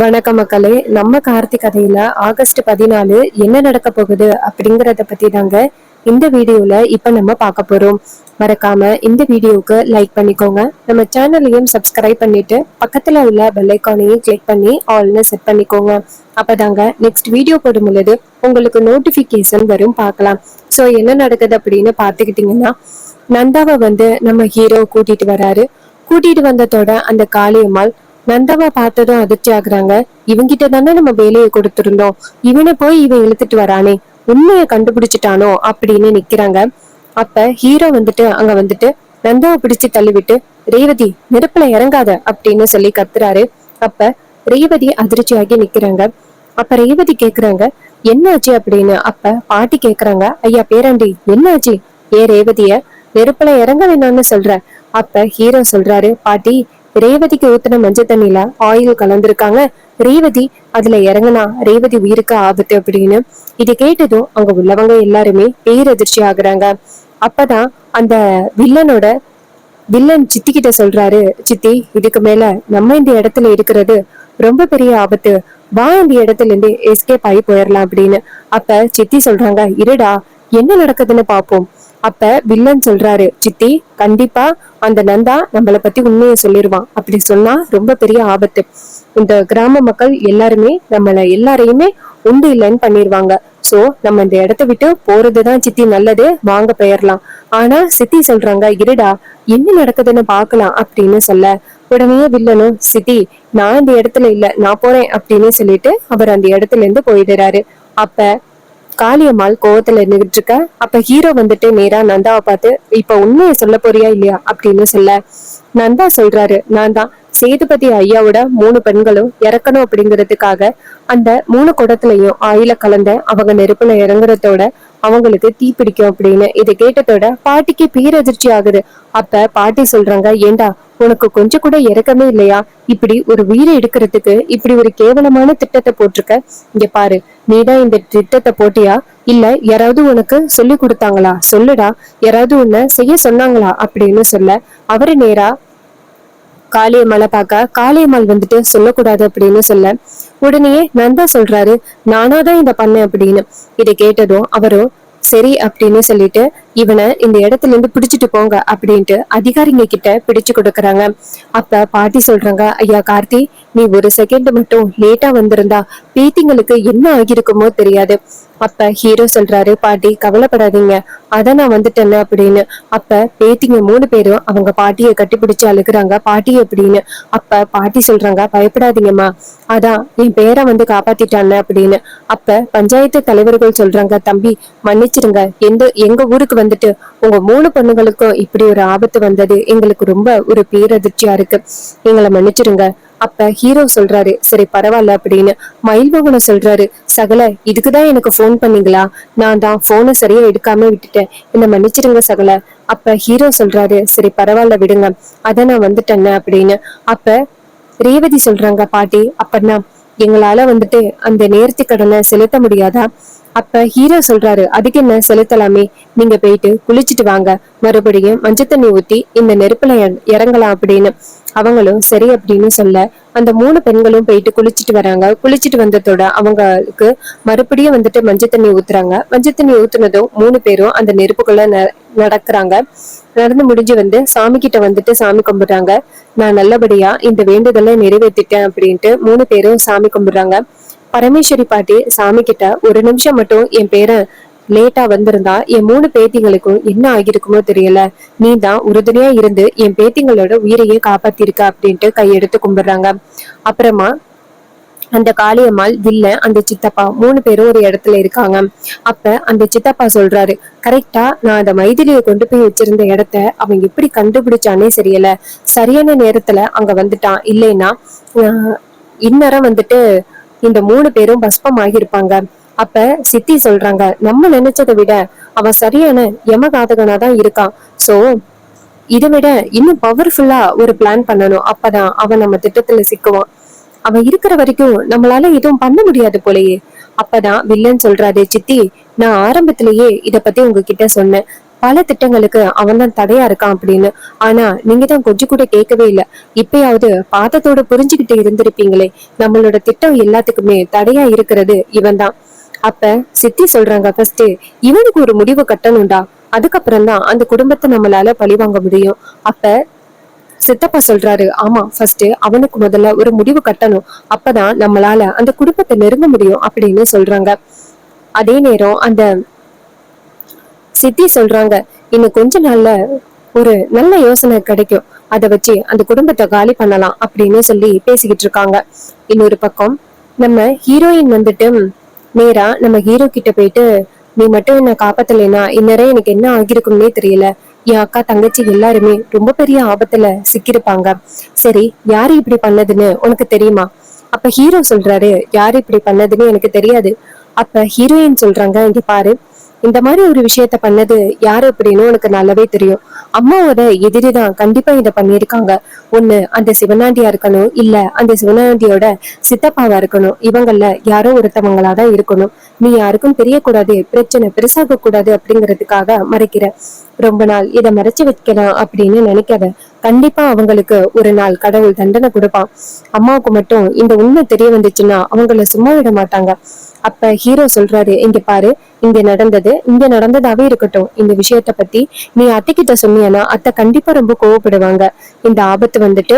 வணக்கம் மக்களே. நம்ம கார்த்திக் கதையில ஆகஸ்ட் 14 என்ன நடக்க போகுது அப்படிங்கறத பத்தி தாங்க இந்த வீடியோல இப்ப நம்ம பார்க்க போறோம். மறக்காம இந்த வீடியோவுக்கு லைக் பண்ணிக்கோங்க. நம்ம சேனலையும் சப்ஸ்கிரைப் பண்ணிட்டு பக்கத்துல உள்ள பெல் ஐக்கானையும் கிளிக் பண்ணி ஆல்னு செட் பண்ணிக்கோங்க. அப்பதாங்க நெக்ஸ்ட் வீடியோ போடும் பொழுது உங்களுக்கு நோட்டிபிகேஷன் வரும். பார்க்கலாம். சோ என்ன நடக்குது அப்படின்னு பாத்துக்கிட்டீங்கன்னா, நந்தாவை நம்ம ஹீரோ கூட்டிட்டு வராரு. கூட்டிட்டு வந்ததோட அந்த காளியம்மாள் நந்தாவை பார்த்ததும் அதிர்ச்சி ஆகுறாங்க. இவங்கிட்ட தானே நம்ம வேலையை கொடுத்திருந்தோம், இவனை போய் இவன் இழுத்துட்டு வரானே, உண்மையை கண்டுபிடிச்சிட்டானோ அப்படின்னு நிக்கிறாங்க. அப்ப ஹீரோ அங்க நந்தாவை பிடிச்சு தள்ளிவிட்டு, ரேவதி நெருப்புல இறங்காத அப்படின்னு சொல்லி கத்துறாரு. அப்ப ரேவதி அதிர்ச்சியாகி நிக்கிறாங்க. அப்ப ரேவதி கேக்குறாங்க, என்னாச்சு அப்படின்னு. அப்ப பாட்டி கேக்குறாங்க, ஐயா பேராண்டி என்னாச்சு, ரேவதிய நெருப்புல இறங்க வேணாம்னு சொல்ற. அப்ப ஹீரோ சொல்றாரு, பாட்டி ரேவதிக்கு ஊத்துன மஞ்சள் தண்ணியில ஆயில் கலந்துருக்காங்க, ரேவதி அதுல இறங்குனா ரேவதி உயிருக்கு ஆபத்து அப்படின்னு. இது கேட்டதும் அங்க உள்ளவங்க எல்லாருமே பேரதிர்ச்சி ஆகுறாங்க. அப்பதான் அந்த வில்லன் சித்தி கிட்ட சொல்றாரு, சித்தி இதுக்கு மேல நம்ம இந்த இடத்துல இருக்கிறது ரொம்ப பெரிய ஆபத்து, வா இந்த இடத்துல இருந்து எஸ்கேப் ஆகி போயிடலாம் அப்படின்னு. அப்ப சித்தி சொல்றாங்க, இருடா என்ன நடக்குதுன்னு பாப்போம். அப்ப வில்லன் சொல்றாரு, சித்தி கண்டிப்பா அந்த நந்தா நம்மளை பத்தி உண்மையை சொல்லிருவான், அப்படி சொன்னா ரொம்ப பெரிய ஆபத்து, இந்த கிராம மக்கள் எல்லாருமே எல்லாரையுமே உண்டு இல்லைன்னு பண்ணிருவாங்க. சோ நம்ம இந்த இடத்த விட்டு போறதுதான் சித்தி நல்லது, வாங்க போயிடலாம். ஆனா சித்தி சொல்றாங்க, இருடா என்ன நடக்குதுன்னு பாக்கலாம் அப்படின்னு சொல்ல, உடனே வில்லனும் சித்தி நான் இந்த இடத்துல இல்ல நான் போறேன் அப்படின்னு சொல்லிட்டு அவர் அந்த இடத்துல இருந்து போயிடுறாரு. அப்ப காளியம்மாள் கோவத்துல இருந்துகிட்டு இருக்க. அப்ப ஹீரோ நேரா நந்தாவை பார்த்து, இப்ப உண்மையை சொல்ல போறியா இல்லையா அப்படின்னு சொல்ல, நந்தா சொல்றாரு, நான் தான் சேதுபதி ஐயாவோட 3 பெண்களும் இறக்கணும் அப்படிங்கிறதுக்காக அந்த 3 குடத்துலயும் ஆயில கலந்த அவங்க நெருப்புல இறங்குறதோட அவங்களுக்கு தீ பிடிக்கும் அப்படின்னு. இதை கேட்டதோட பாட்டிக்கு பேரதிர்ச்சி ஆகுது. அப்ப பாட்டி சொல்றாங்க, ஏண்டா உனக்கு கொஞ்சம் கூட இறக்கமே இல்லையா, இப்படி ஒரு உயிரை எடுக்கிறதுக்கு இப்படி ஒரு கேவலமான திட்டத்தை போட்டிருக்க, இங்க பாரு நீதான் இந்த திட்டத்தை போட்டியா இல்ல யாராவது உனக்கு சொல்லி கொடுத்தாங்களா, சொல்லுடா யாராவது உன்னை செய்ய சொன்னாங்களா அப்படின்னு சொல்ல, அவரு நேரா காளியம்மாளை பார்க்க, காளியம்மாள் சொல்லக்கூடாது அப்படின்னு சொல்ல, உடனே நந்தா சொல்றாரு, நானாதான் இத பண்ணேன் அப்படின்னு. இதை கேட்டதும் அவரும் சரி அப்படின்னு சொல்லிட்டு, இவனை இந்த இடத்துல இருந்து பிடிச்சிட்டு போங்க அப்படின்ட்டு அதிகாரிங்க கிட்ட பிடிச்சு கொடுக்கறாங்க. அப்ப பாட்டி சொல்றாங்க, ஐயா கார்த்தி நீ ஒரு செகண்ட் மட்டும் லேட்டா வந்திருந்தா பேத்திங்களுக்கு என்ன ஆகிருக்குமோ தெரியாது. அப்ப ஹீரோ சொல்றாரு, பாட்டி கவலைப்படாதீங்க அத நான் வந்துட்டேன்னு அப்படின்னு. அப்ப பேத்திங்க 3 பேரும் அவங்க பாட்டியை கட்டிப்பிடிச்சு அழுகுறாங்க, பாட்டி அப்படின்னு. அப்ப பாட்டி சொல்றாங்க, பயப்படாதீங்கம்மா, அதான் என் பேரை காப்பாத்திட்டான்னு அப்படின்னு. அப்ப பஞ்சாயத்து தலைவர்கள் சொல்றாங்க, தம்பி மன்னிச்சிருங்க, எங்க ஊருக்கு உங்க 3 பொண்ணுங்களுக்கும் இப்படி ஒரு ஆபத்து வந்தது எங்களுக்கு ரொம்ப ஒரு பேரதிர்ச்சியா இருக்கு, எங்களை மன்னிச்சிருங்க. அப்ப ஹீரோ சொல்றாரு, சரி பரவாயில்ல அப்படின்னு. மயில்வாகனம் சொல்றாரு, சகல இதுக்குதான் எனக்கு போன் பண்ணீங்களா, நான் தான் போனை சரியா எடுக்காம விட்டுட்டேன், என்ன மன்னிச்சிருங்க சகல. அப்ப ஹீரோ சொல்றாரு, சரி பரவாயில்ல விடுங்க, அத நான் வந்துட்டேன்னு அப்படின்னு. அப்ப ரேவதி சொல்றாங்க, பாட்டி அப்பன்னா எங்களால அந்த நேர்த்தி கடனை செலுத்த முடியாதா. அப்ப ஹீரோ சொல்றாரு, அதுக்கு என்ன செலுத்தலாமே, நீங்க போயிட்டு குளிச்சுட்டு வாங்க, மறுபடியும் மஞ்சள் தண்ணி ஊத்தி இந்த நெருப்புல இறங்கலாம் அப்படின்னு. அவங்களும் சரி அப்படின்னு சொல்ல, அந்த 3 பெண்களும் போயிட்டு குளிச்சுட்டு வராங்க. குளிச்சுட்டு வந்ததோட அவங்களுக்கு மறுபடியும் மஞ்சள் தண்ணி ஊத்துறாங்க. மஞ்சள் தண்ணி ஊத்துனதும் 3 பேரும் அந்த நெருப்புக்குள்ள நடக்கிறாங்க. நடந்து முடிஞ்சு சாமி கிட்ட சாமி கும்பிடுறாங்க. நான் நல்லபடியா இந்த வேண்டுதலை நிறைவேற்றிட்டேன் அப்படின்ட்டு 3 பேரும் சாமி கும்பிடுறாங்க. பரமேஸ்வரி பாட்டி சாமி கிட்ட, ஒரு நிமிஷம் மட்டும் என் பேரை லேட்டா வந்திருந்தா என் 3 பேத்திங்களுக்கும் என்ன ஆகிருக்குமோ தெரியல, நீ தான் உறுதுணையா இருந்து என் பேத்திங்களோட உயிரையே காப்பாத்திருக்க அப்படின்ட்டு கையெடுத்து கும்பிடுறாங்க. அப்புறமா அந்த காளியம்மாள் வில்லன் அந்த சித்தப்பா 3 பேரும் ஒரு இடத்துல இருக்காங்க. அப்ப அந்த சித்தப்பா சொல்றாரு, கரெக்டா நான் அந்த மைதிலியை கொண்டு போய் வச்சிருந்த இடத்த அவன் எப்படி கண்டுபிடிச்சானே தெரியல, சரியான நேரத்துல அங்க வந்துட்டான், இல்லைன்னா இந்நேரம் இந்த 3 பேரும் பஸ்பம் ஆகியிருப்பாங்க. அப்ப சித்தி சொல்றாங்க, நம்ம நினைச்சதை விட அவன் சரியான யமகாதகனா தான் இருக்கான். சோ இதை விட இன்னும் பவர்ஃபுல்லா ஒரு பிளான் பண்ணணும், அப்பதான் அவன் நம்ம திட்டத்துல சிக்குவான், அவன் இருக்கிற வரைக்கும் நம்மளால எதுவும் பண்ண முடியாது போலயே. அப்பதான் வில்லன் சொல்றாரு, சித்தி நான் ஆரம்பத்திலேயே இத பத்தி உங்ககிட்ட சொன்னேன், பல திட்டங்களுக்கு அவன் தான் தடையா இருக்கான் அப்படின்னு. ஆனா நீங்க தான் கொஞ்சம் கூட கேட்கவே இல்லை. இப்பயாவது பாதத்தோட புரிஞ்சுக்கிட்டு இருந்திருப்பீங்களே. நம்மளோட திட்டம் எல்லாத்துக்குமே தடையா இருக்கிறது இவன் தான். அப்ப சித்தி சொல்றாங்க, ஃபர்ஸ்ட் இவனுக்கு ஒரு முடிவு கட்டணும்டா, அதுக்கப்புறம் தான் அந்த குடும்பத்தை நம்மளால பழிவாங்க முடியும். அப்ப சித்தப்பா சொல்றாரு, ஆமா ஃபர்ஸ்ட் அவனுக்கு முதல்ல ஒரு முடிவு கட்டணும், அப்பதான் நம்மளால அந்த குடும்பத்தை நெருங்க முடியும் அப்படின்னு சொல்றாங்க. அதே நேரம் அந்த சித்தி சொல்றாங்க, இன்னும் கொஞ்ச நாள்ல ஒரு நல்ல யோசனை கிடைக்கும், அதை வச்சு அந்த குடும்பத்தை காலி பண்ணலாம் அப்படின்னு சொல்லி பேசிக்கிட்டு இருக்காங்க. இன்னொரு பக்கம் நம்ம ஹீரோயின் வந்துட்டு நேரா நம்ம ஹீரோ கிட்ட போயிட்டு, நீ மட்டும் என்ன காப்பாத்தலைன்னா இந்நேரம் எனக்கு என்ன ஆகிருக்கும்னே தெரியல, என் அக்கா தங்கச்சி எல்லாருமே ரொம்ப பெரிய ஆபத்துல சிக்கிருப்பாங்க. சரி, யாரு இப்படி பண்ணதுன்னு உனக்கு தெரியுமா? அப்ப ஹீரோ சொல்றாரு, யாரு இப்படி பண்ணதுன்னு எனக்கு தெரியாது. அப்ப ஹீரோயின் சொல்றாங்க, இங்க பாரு, இந்த மாதிரி ஒரு விஷயத்த பண்ணது யாரு அப்படின்னு உனக்கு நல்லாவே தெரியும். அம்மாவோட எதிரிதான் கண்டிப்பா இத பண்ணிருக்காங்க. ஒண்ணு அந்த சிவனாண்டியா இருக்கணும், இல்ல அந்த சிவனாண்டியோட சித்தப்பாவா இருக்கணும். இவங்கள்ல யாரோ ஒருத்தவங்களாதான் இருக்கணும். நீ யாருக்கும் தெரியக்கூடாது, பிரச்சனை பெருசாக கூடாது அப்படிங்கிறதுக்காக மறைக்கிற. ரொம்ப நாள் இதை மறைச்சு வைக்கலாம் அப்படின்னு நினைக்காத. கண்டிப்பா அவங்களுக்கு ஒரு நாள் கடவுள் தண்டனை கொடுப்பான். அம்மாவுக்கு மட்டும் இந்த உண்மை தெரிய வந்துச்சுன்னா அவங்கள சும்மா விட மாட்டாங்க. அப்ப ஹீரோ சொல்றாரு, இங்க பாரு, இங்க நடந்ததாவே இருக்கட்டும், இந்த விஷயத்த பத்தி நீ அத்தைக்கிட்ட சொன்னீங்கன்னா அத்தை கண்டிப்பா ரொம்ப கோவப்படுவாங்க. இந்த ஆபத்து வந்துட்டு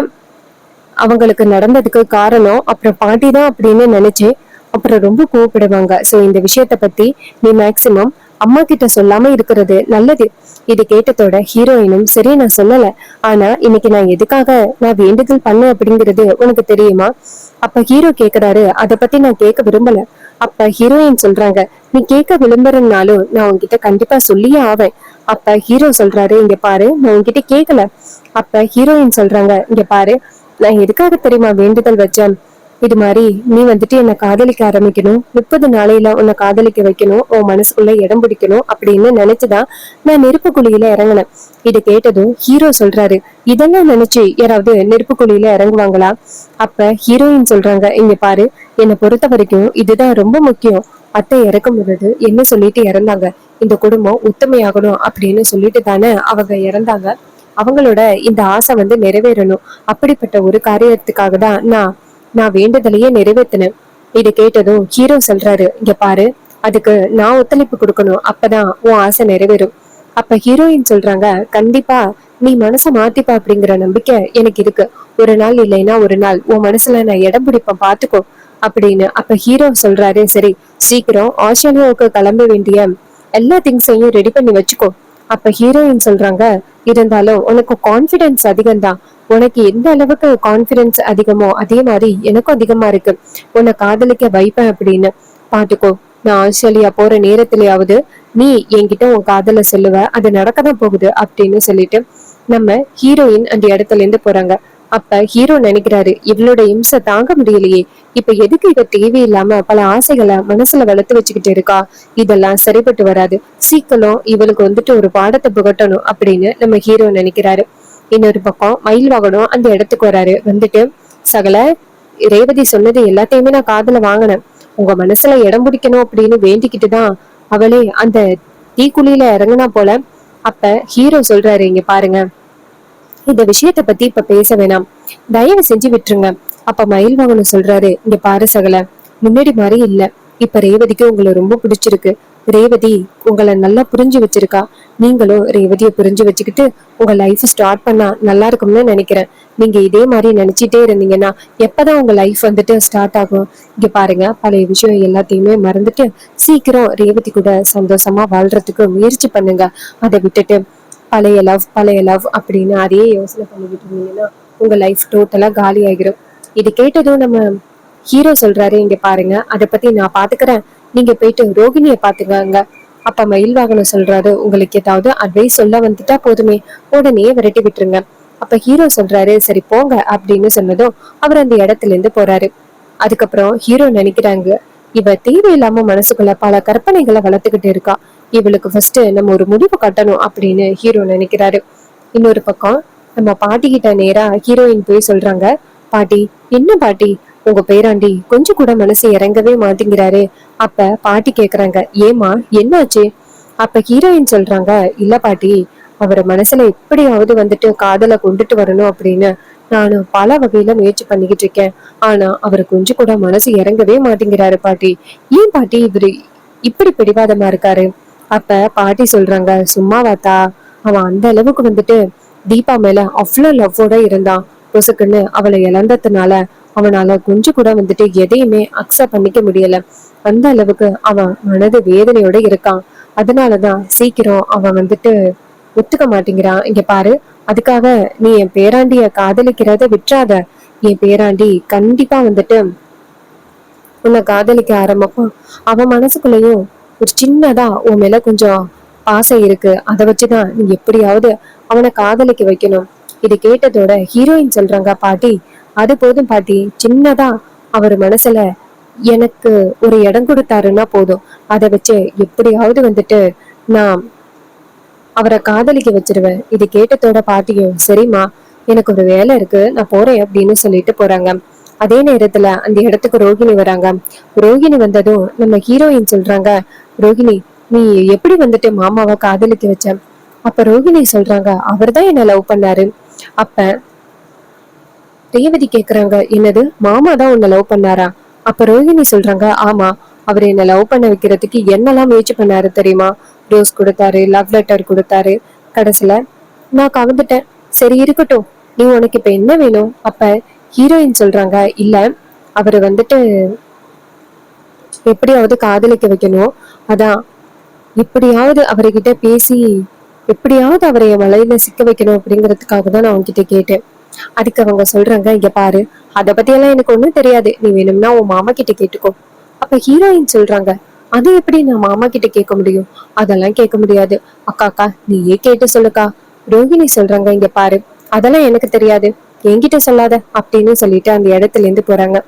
அவங்களுக்கு நடந்ததுக்கு காரணம் அப்புறம் பாட்டி தான் அப்படின்னு நினைச்சு அப்புறம் ரொம்ப கோவப்படுவாங்க. சோ இந்த விஷயத்த பத்தி நீ மேக்சிமம் அம்மா கிட்ட சொல்லாம இருக்கிறது நல்லது. இது கேட்டதோட ஹீரோயினும், சரி நான் சொல்லல, ஆனா இன்னைக்கு நான் எதுக்காக நான் வேண்டுதல் பண்ண அப்படிங்கிறது உனக்கு தெரியுமா? அப்ப ஹீரோ கேக்குறாரு, அத பத்தி நான் கேட்க விரும்பல. அப்ப ஹீரோயின் சொல்றாங்க, நீ கேட்க விளம்பரம்னாலும் நான் உன்கிட்ட கண்டிப்பா சொல்லியே ஆவேன். அப்ப ஹீரோ சொல்றாரு, இங்க பாரு, நான் உன்கிட்ட கேட்கல. அப்ப ஹீரோயின் சொல்றாங்க, இங்க பாரு, நான் எதுக்காக தெரியுமா வேண்டுதல் வச்சேன்? இது மாதிரி நீ வந்துட்டு என்ன காதலிக்க ஆரம்பிக்கணும், 30 நாளையில உன்னை காதலிக்க வைக்கணும், உன் மனசுக்குள்ள இடம் பிடிக்கணும் அப்படின்னு நினைச்சுதான் நான் நெருப்பு குழியில இறங்கினேன். இது கேட்டதும் ஹீரோ சொல்றாரு, இதெல்லாம் நினைச்சு யாராவது நெருப்பு குழியில இறங்குவாங்களா? அப்ப ஹீரோயின் சொல்றாங்க, இங்க பாரு, என்னை பொறுத்த வரைக்கும் இதுதான் ரொம்ப முக்கியம். அத்தை இறக்கும் பொழுது என்ன சொல்லிட்டு இறந்தாங்க, இந்த குடும்பம் உத்தமையாகணும் அப்படின்னு சொல்லிட்டு தானே அவங்க இறந்தாங்க. அவங்களோட இந்த ஆசை வந்து நிறைவேறணும். அப்படிப்பட்ட ஒரு காரியத்துக்காக தான் நான் வேண்டுதலையே நிறைவேற்றினேன். இதை கேட்டதும் ஹீரோ சொல்றாரு, இங்க பாரு, அதுக்கு நான் ஒத்துழைப்பு கொடுக்கணும், அப்பதான் உன் ஆசை நிறைவேறும். அப்ப ஹீரோயின் சொல்றாங்க, கண்டிப்பா நீ மனசை மாத்திப்பா அப்படிங்கிற நம்பிக்கை எனக்கு இருக்கு. ஒரு நாள் இல்லைன்னா ஒரு நாள் உன் மனசுல நான் இடம் பிடிப்பேன், பாத்துக்கோ அப்படின்னு. அப்ப ஹீரோ சொல்றாரு, சரி, சீக்கிரம் ஆஸ்திரேலியாவுக்கு கிளம்ப வேண்டிய எல்லா திங்ஸையும் ரெடி பண்ணி வச்சுக்கோ. அப்ப ஹீரோயின் சொல்றாங்க, இருந்தாலும் உனக்கு கான்பிடன்ஸ் அதிகம்தான், உனக்கு எந்த அளவுக்கு கான்பிடன்ஸ் அதிகமோ அதே மாதிரி எனக்கும் அதிகமா இருக்கு, உன்னை காதலிக்க வைப்பேன் அப்படின்னு. பாத்துக்கோ, நான் ஆஸ்திரேலியா போற நேரத்திலேயாவது நீ என்கிட்ட உன் காதல சொல்லுவ, அது நடக்கதான் போகுது அப்படின்னு சொல்லிட்டு நம்ம ஹீரோயின் அந்த இடத்துல இருந்து போறாங்க. அப்ப ஹீரோ நினைக்கிறாரு, இவளோட இம்சை தாங்க முடியலையே, இப்ப எதுக்கு இவ தேவையில்லாம பல ஆசைகளை மனசுல வளர்த்து வச்சுக்கிட்டு இருக்கா, இதெல்லாம் சரிப்பட்டு வராது, சீக்கிரம் இவளுக்கு வந்துட்டு ஒரு பாடத்தை புகட்டணும் அப்படின்னு நம்ம ஹீரோ நினைக்கிறாரு. இன்னொரு பக்கம் மயில் வாகனம் அந்த இடத்துக்கு வராரு. வந்துட்டு, சகல, ரேவதி சொன்னது எல்லாத்தையுமே நான் காதுல வாங்கினேன், உங்க மனசுல இடம் பிடிக்கணும் அப்படின்னு வேண்டிக்கிட்டுதான் அவளே அந்த தீக்குழியில இறங்குனா போல. அப்ப ஹீரோ சொல்றாரு, இங்க பாருங்க, இந்த விஷயத்த பத்தி இப்ப பேச வேணாம், தயவு செஞ்சு விட்டுருங்க. அப்ப மயில் வாகனம் சொல்றாரு, இங்க பாரு சகல, முன்னாடி மாதிரி இல்ல, இப்ப ரேவதிக்கு உங்களை ரொம்ப பிடிச்சிருக்கு, ரேவதி உங்களை நல்லா புரிஞ்சு வச்சிருக்கா, நீங்களும் ரேவதியை புரிஞ்சு வச்சுக்கிட்டு உங்க லைஃப் ஸ்டார்ட் பண்ணா நல்லா இருக்கும்னு நினைக்கிறேன். நீங்க இதே மாதிரி நினைச்சிட்டே இருந்தீங்கன்னா எப்பதான் உங்க லைஃப் வந்துட்டு ஸ்டார்ட் ஆகும்? இங்க பாருங்க, பழைய விஷயம் எல்லாத்தையுமே மறந்துட்டு சீக்கிரம் ரேவதி கூட சந்தோஷமா வாழ்றதுக்கு முயற்சி பண்ணுங்க. அதை விட்டுட்டு பழைய லவ் அப்படின்னு அதே யோசனை பண்ணிக்கிட்டு இருந்தீங்கன்னா உங்க லைஃப் டோட்டலா காலி ஆகிரும். இது கேட்டதும் நம்ம ஹீரோ சொல்றாரு, இங்க பாருங்க, அதை பத்தி நான் பாத்துக்கிறேன், நீங்க போயிட்டு ரோகிணிய பாத்துக்கங்க. அப்ப மயில் வாகனம் சொல்றாரு, உங்களுக்கு ஏதாவது அட்வைஸ் சொல்ல வந்துட்டா போதுமே, உடனே விரட்டி விட்டுருங்க. அப்ப ஹீரோ சொல்றாரு, சரி போங்க அப்படின்னு சொன்னதும் அவர் அந்த இடத்துல இருந்து போறாரு. அதுக்கப்புறம் ஹீரோ நினைக்கிறாங்க, இவ தேவையில்லாம மனசுக்குள்ள பல கற்பனைகளை வளர்த்துக்கிட்டு இருக்கா, இவளுக்கு ஃபர்ஸ்ட் நம்ம ஒரு முடிவு கட்டணும் அப்படின்னு ஹீரோ நினைக்கிறாரு. இன்னொரு பக்கம் நம்ம பாட்டி கிட்ட நேரா ஹீரோயின் போய் சொல்றாங்க, பாட்டி, என்ன பாட்டி, உங்க பேராண்டி கொஞ்சம் கூட மனசு இறங்கவே மாட்டேங்கிறாரு. அப்ப பாட்டி கேக்குறாங்க, ஏமா என்னாச்சு? அப்ப ஹீரோயின் சொல்றாங்க, இல்ல பாட்டி, அவரை மனசுல எப்படியாவது வந்துட்டு காதலை கொண்டுட்டு வரணும் அப்படின்னு நானும் பல வகையில முயற்சி பண்ணிக்கிட்டு இருக்கேன். ஆனா அவரு கொஞ்சம் கூட மனசு இறங்கவே மாட்டேங்கிறாரு பாட்டி. ஏன் பாட்டி இவரு இப்படி பிடிவாதமா இருக்காரு? அப்ப பாட்டி சொல்றாங்க, சும்மாவாத்தா, அவன் அந்த அளவுக்கு வந்துட்டு தீபா மேல அவ்வளவு லவ்வோட இருந்தான். பொசுக்குன்னு அவளை இழந்ததுனால அவனால கொஞ்சம் கூட வந்துட்டு எதையுமே அக்செப்ட் பண்ணிக்க முடியல. அந்த அளவுக்கு அவன் மனது வேதனையோட இருக்கான். அதனாலதான் சீக்கிரம் அவன் வந்துட்டு ஒத்துக்க மாட்டேங்கிறான். இங்க பாரு, அதுக்காக நீ என் பேராண்டிய காதலிக்கிறத விட்டுறாத. என் பேராண்டி கண்டிப்பா வந்துட்டு உன்னை காதலிக்க ஆரம்பிப்பான். அவன் மனசுக்குள்ளேயும் ஒரு சின்னதா உன் மேல கொஞ்சம் பாசம் இருக்கு. அதை வச்சுதான் நீ எப்படியாவது அவனை காதலிக்க வைக்கணும். இது கேட்டதோட ஹீரோயின் சொல்றாங்க, பாட்டி அது போதும் பாட்டி, சின்னதா அவர் மனசுல எனக்கு ஒரு இடம் கொடுத்தாருன்னா போதும். அதை வச்சு எப்படியாவது வந்துட்டு நான் அவரை காதலிக்க வச்சிருவேன். இது கேட்டதோட பாட்டியும், சரிம்மா, எனக்கு ஒரு வேலை இருக்கு, நான் போறேன் அப்படின்னு சொல்லிட்டு போறாங்க. அதே நேரத்துல அந்த இடத்துக்கு ரோகிணி வராங்க. ரோகிணி வந்ததும் நம்ம ஹீரோயின் சொல்றாங்க, ரோகிணி, நீ எப்படி வந்துட்டு மாமாவை காதலிக்க வச்ச? அப்ப ரோகிணி சொல்றாங்க, அவர்தான் என்ன லவ் பண்ணாரு. அப்ப ரேவதி கேக்குறாங்க, என்னது, மாமா தான் உன்னை லவ் பண்ணாரா? அப்ப ரோஹிணி சொல்றாங்க, ஆமா, அவர் என்ன லவ் பண்ண வைக்கிறதுக்கு என்னெல்லாம் முயற்சி பண்ணாரு தெரியுமா? ரோஸ் கொடுத்தாரு, லவ் லெட்டர் கொடுத்தாரு. கடைசியில நான் கவுந்துட்டேன். சரி இருக்கட்டும், நீ உனக்கு இப்ப என்ன வேணும்? அப்ப ஹீரோயின் சொல்றாங்க, இல்ல, அவரு வந்துட்டு எப்படியாவது காதலிக்க வைக்கணும். அதான் எப்படியாவது அவர்கிட்ட பேசி எப்படியாவது அவரை என் வலையில சிக்க வைக்கணும் அப்படிங்கிறதுக்காக தான் நான் உன்கிட்ட கேட்டேன். அதுக்கு அவங்க சொல்றாங்க, இங்க பாரு, அத பத்தி எல்லாம் எனக்கு ஒண்ணும் தெரியாது, நீ வேணும்னா உன் மாமா கிட்ட கேட்டுக்கோ. அப்ப ஹீரோயின் சொல்றாங்க, அது எப்படி நான் மாமா கிட்ட கேட்க முடியும்? அதெல்லாம் கேட்க முடியாது. அக்கா நீயே கேட்டு சொல்லுக்கா. ரோஹிணி சொல்றாங்க, இங்க பாரு, அதெல்லாம் எனக்கு தெரியாது, என்கிட்ட சொல்லாத அப்படின்னு சொல்லிட்டு அந்த இடத்துல இருந்து போறாங்க.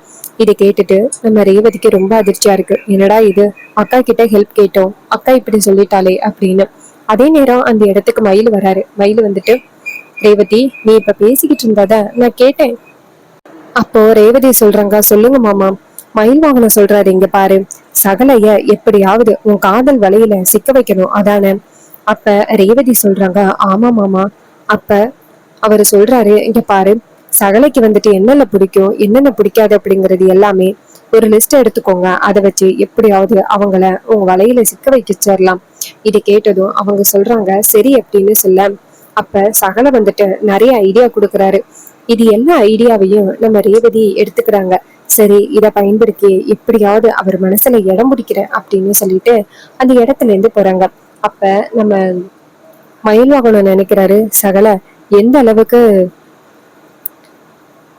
இதை கேட்டுட்டு நம்ம ரேவதிக்கு ரொம்ப அதிர்ச்சியா இருக்கு. என்னடா இது, அக்கா கிட்ட ஹெல்ப் கேட்டோம், அக்கா இப்படி சொல்லிட்டாளே அப்படின்னு. அதே நேரம் அந்த இடத்துக்கு மயில் வராரு. மயில் வந்துட்டு, ரேவதி, நீ இப்ப பேசிக்கிட்டு இருந்தத நான் கேட்டேன். அப்போ ரேவதி சொல்றாங்க, சொல்லுங்க மாமா. மயில் வாகனம் சொல்றாரு, இங்க பாரு, சகலைய எப்படியாவது உன் காதல் வலையில சிக்க வைக்கணும் அதானே? அப்ப ரேவதி சொல்றாங்க, ஆமா மாமா. அப்ப அவரு சொல்றாரு, இங்க பாரு, சகலைக்கு வந்துட்டு என்னென்ன பிடிக்கும் என்னென்ன பிடிக்காது அப்படிங்கறது எல்லாமே ஒரு லிஸ்ட் எடுத்துக்கோங்க. அதை வச்சு எப்படியாவது அவங்கள உங்க வலையில சிக்க வச்சிடலாம். இது கேட்டதும் அவங்க சொல்றாங்க, சரி அப்படின்னு சொல்ல, அப்ப சகல வந்துட்டு நிறைய ஐடியா கொடுக்குறாரு. இது எல்லா ஐடியாவையும் நம்ம ரேவதி எடுத்துக்கிறாங்க. சரி, இத பயன்படுத்தி எப்படியாவது அவர் மனசுல இடம் பிடிக்கிறேன் அப்படின்னு சொல்லிட்டு அந்த இடத்துல இருந்து போறாங்க. அப்ப நம்ம மயில்வாகனம் நினைக்கிறாரு, சகல எந்த அளவுக்கு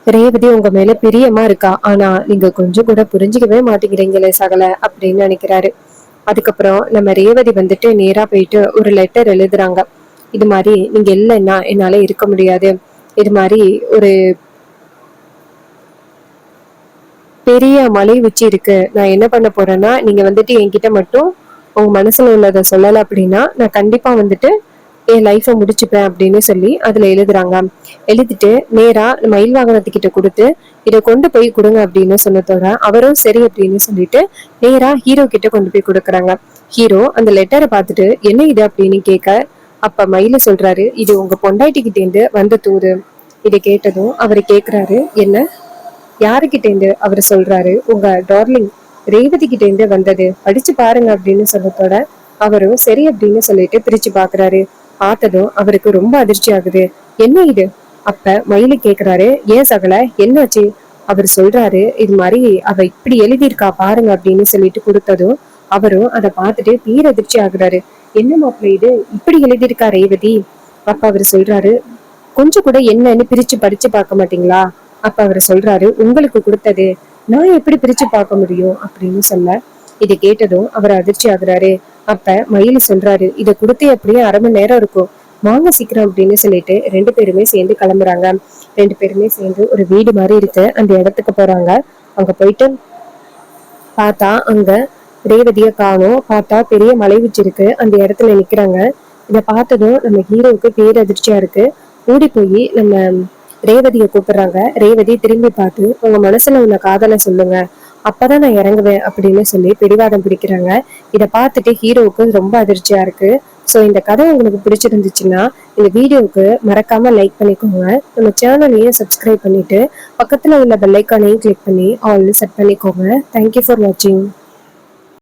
ரேவதி உங்க மேல பிரியமா இருக்கா, ஆனா நீங்க கொஞ்சம் கூட புரிஞ்சுக்கவே மாட்டேங்கிறீங்களே சகல அப்படின்னு நினைக்கிறாரு. அதுக்கப்புறம் நம்ம ரேவதி வந்துட்டு நேரா போயிட்டு ஒரு லெட்டர் எழுதுறாங்க. இது மாதிரி நீங்க இல்லைன்னா என்னால இருக்க முடியாது. இது மாதிரி ஒரு பெரிய மலை உச்சி இருக்கு, நான் என்ன பண்ண போறேன்னா, நீங்க வந்துட்டு என்கிட்ட மட்டும் உங்க மனசுல உள்ளதை சொல்லல அப்படின்னா நான் கண்டிப்பா வந்துட்டு என் லைஃபை முடிச்சுப்பேன் அப்படின்னு சொல்லி அதுல எழுதுறாங்க. எழுதிட்டு நேரா மயில் வாகனத்துக்கிட்ட கொடுத்து இதை கொண்டு போய் கொடுங்க அப்படின்னு சொன்னதோட அவரும் சரி அப்படின்னு சொல்லிட்டு நேரா ஹீரோ கிட்ட கொண்டு போய் கொடுக்குறாங்க. ஹீரோ அந்த லெட்டரை பார்த்துட்டு என்ன இது அப்படின்னு கேட்க, அப்ப மயில சொல்றாரு, இது உங்க பொண்டாட்டிக்கிட்ட இருந்து வந்த தூது. இதை கேட்டதும் அவரு கேக்குறாரு, என்ன, யாருக்கிட்ட இருந்து? அவர் சொல்றாரு, உங்க டார்லிங் ரேவதி கிட்ட இருந்து வந்தது, படிச்சு பாருங்க அப்படின்னு சொன்னதோட அவரும் சரி அப்படின்னு சொல்லிட்டு பிரிச்சு பாக்குறாரு. பார்த்ததும் அவருக்கு ரொம்ப அதிர்ச்சி ஆகுது. என்ன இது? அப்ப மயிலு கேக்குறாரு, ஏன் சகல, என்னாச்சு? அவர் சொல்றாரு, இது மாதிரி அவ இப்படி எழுதியிருக்கா பாருங்க அப்படின்னு சொல்லிட்டு கொடுத்ததும் அவரும் அதை பார்த்துட்டு தீர அதிர்ச்சி ஆகுறாரு. என்ன மாப்பிள்ள இது, இப்படி எழுதியிருக்கா ரேவதி? அப்ப அவர் சொல்றாரு, கொஞ்சம் கூட என்னன்னு பிரிச்சு படிச்சு பார்க்க மாட்டீங்களா? அப்ப அவர் சொல்றாரு, உங்களுக்கு கொடுத்தது நான் எப்படி பிரிச்சு பார்க்க முடியும் அப்படின்னு சொல்ல, இதை கேட்டதும் அவர் அதிர்ச்சி ஆகுறாரு. அப்ப மயில் சொல்றாரு, இதை கொடுத்தே அப்படியே அரை மணி நேரம் இருக்கும், வாங்க சீக்கிரம் அப்படின்னு சொல்லிட்டு ரெண்டு பேருமே சேர்ந்து கிளம்புறாங்க. ரெண்டு பேருமே சேர்ந்து ஒரு வீடு மாதிரி இருக்கு அந்த இடத்துக்கு போறாங்க. அங்க போயிட்டு பார்த்தா அங்க ரேவதிய காணோம். பார்த்தா பெரிய மலை உச்சி இருக்கு, அந்த இடத்துல நிக்கிறாங்க. இத பார்த்ததும் நம்ம ஹீரோவுக்கு பேரதிர்ச்சியா இருக்கு. ஓடி போய் நம்ம ரேவதியை கூப்பிடுறாங்க. ரேவதி திரும்பி பார்த்து, உங்க மனசுல உள்ள காதலை சொல்லுங்க, அப்பதான் நான் இறங்குவேன் அப்படின்னு சொல்லி பிடிவாதம் பிடிக்கிறாங்க. இதை பார்த்துட்டு ஹீரோவுக்கு ரொம்ப அதிர்ச்சியா இருக்கு. ஸோ இந்த கதை உங்களுக்கு பிடிச்சிருந்துச்சுன்னா இந்த வீடியோவுக்கு மறக்காம லைக் பண்ணிக்கோங்க. நம்ம சேனலையும் சப்ஸ்கிரைப் பண்ணிட்டு பக்கத்துல உள்ள பெல் ஐக்கானையும் கிளிக் பண்ணி ஆல் செட் பண்ணிக்கோங்க. தேங்க்யூ ஃபார் வாட்சிங்.